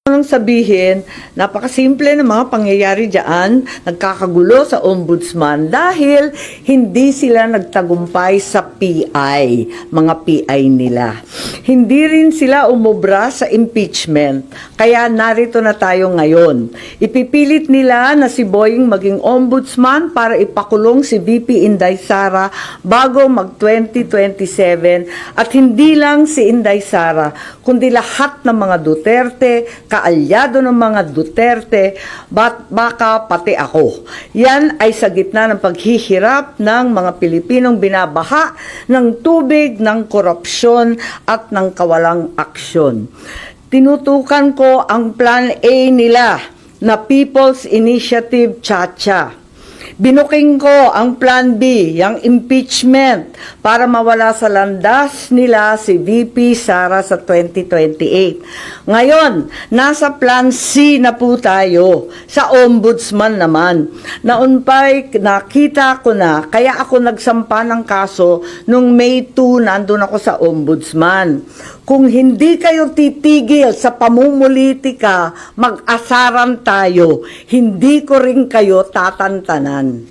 Nang sabihin, napakasimple ng mga pangyayari diyan, nagkakagulo sa ombudsman dahil hindi sila nagtagumpay sa PI, mga PI nila. Hindi rin sila umubra sa impeachment, kaya narito na tayo ngayon. Ipipilit nila na si Boying maging ombudsman para ipakulong si VP Inday Sara bago mag-2027 at hindi lang si Inday Sara, kundi lahat ng mga Duterte, kaalyado ng mga Duterte, baka pati ako. Yan ay sa gitna ng paghihirap ng mga Pilipinong binabaha ng tubig, ng korupsyon at ng kawalang aksyon. Tinutukan ko ang Plan A nila na People's Initiative Chacha. Binuking ko ang Plan B, yung impeachment, para mawala sa landas nila si VP Sara sa 2028. Ngayon, nasa Plan C na po tayo, sa ombudsman naman. Naunpay, nakita ko na, kaya ako nagsampa ng kaso nung May 2, nandun ako sa ombudsman. Kung hindi kayo titigil sa pamumulitika, mag-asaran tayo. Hindi ko rin kayo tatantanan.